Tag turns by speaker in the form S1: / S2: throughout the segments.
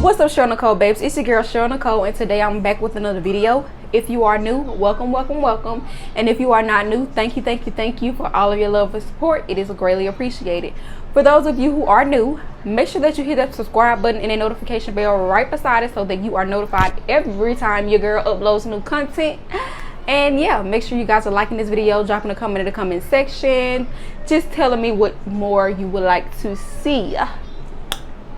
S1: What's up, Cheryl Nicole babes? It's your girl Cheryl Nicole, and today I'm back with another video. If you are new, welcome, welcome, welcome. And if you are not new, thank you for all of your love and support. It is greatly appreciated. For those of you who are new, make sure that you hit that subscribe button and a notification bell right beside it so that you are notified every time your girl uploads new content. And yeah, make sure you guys are liking this video, dropping a comment in the comment section, just telling me what more you would like to see.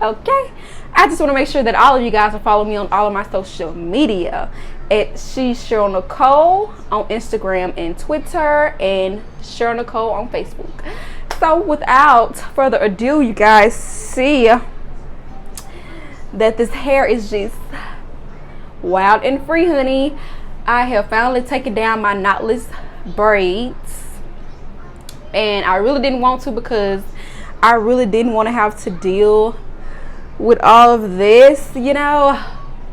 S1: Okay, I just want to make sure that all of you guys are following me on all of my social media at She's Cheryl Nicole on Instagram and Twitter, and Cheryl Nicole on Facebook. So without further ado, you guys see that this hair is just wild and free, honey. I have finally taken down my knotless braids, and I really didn't want to because I really didn't want to have to deal with all of this, you know,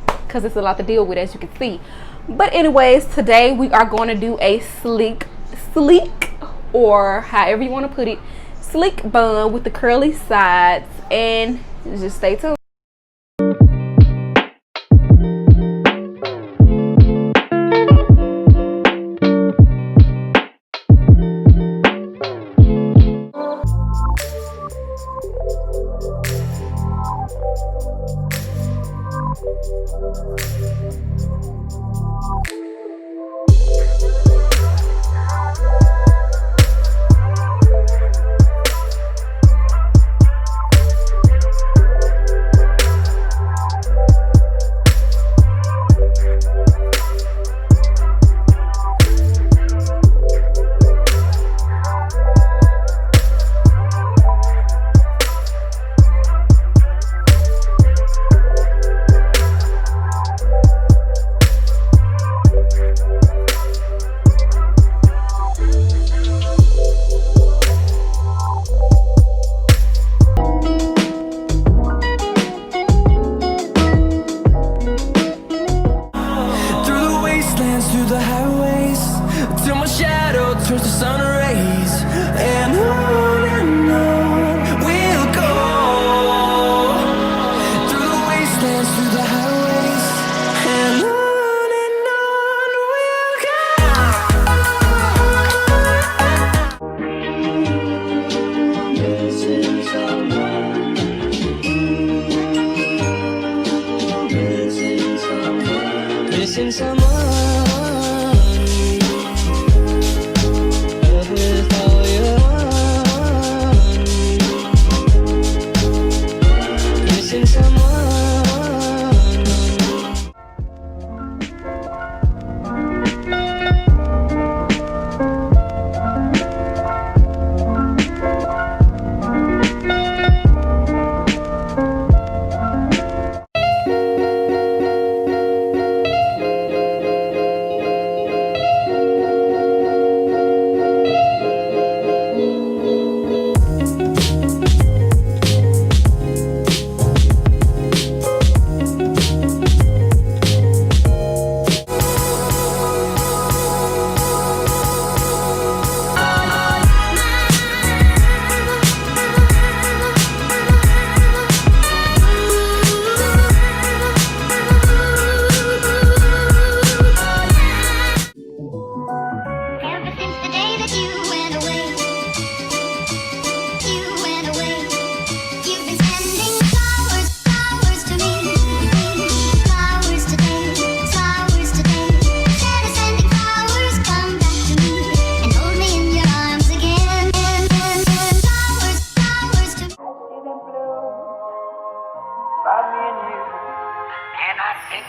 S1: because it's a lot to deal with, as you can see. But anyways, today we are going to do a sleek, or however you want to put it, sleek bun with the curly sides, and just stay tuned.
S2: Missing someone, love with all your heart. Missing someone.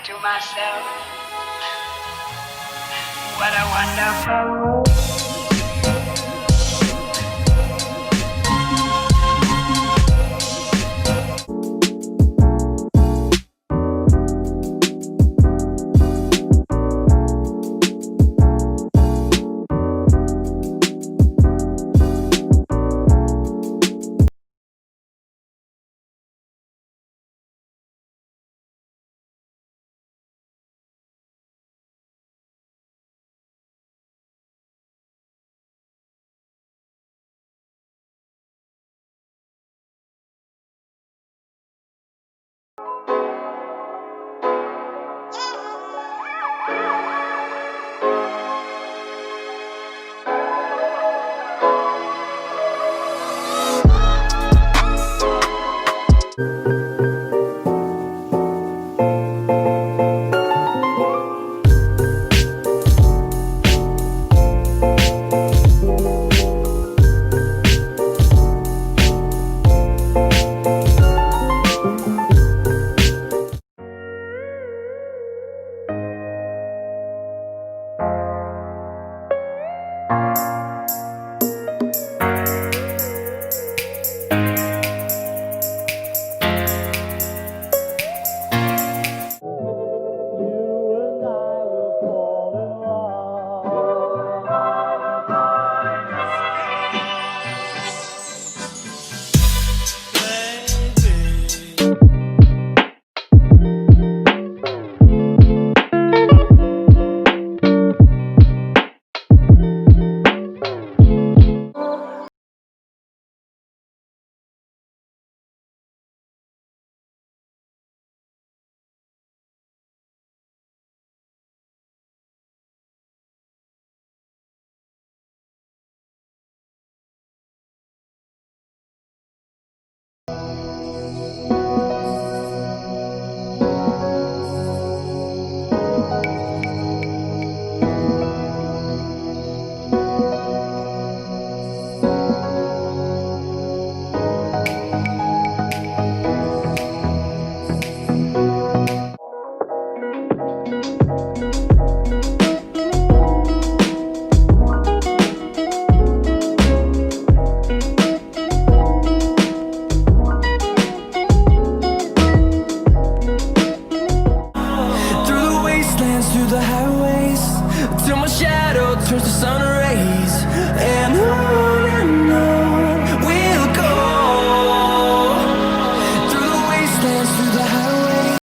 S3: To myself, what a wonderful
S4: the sun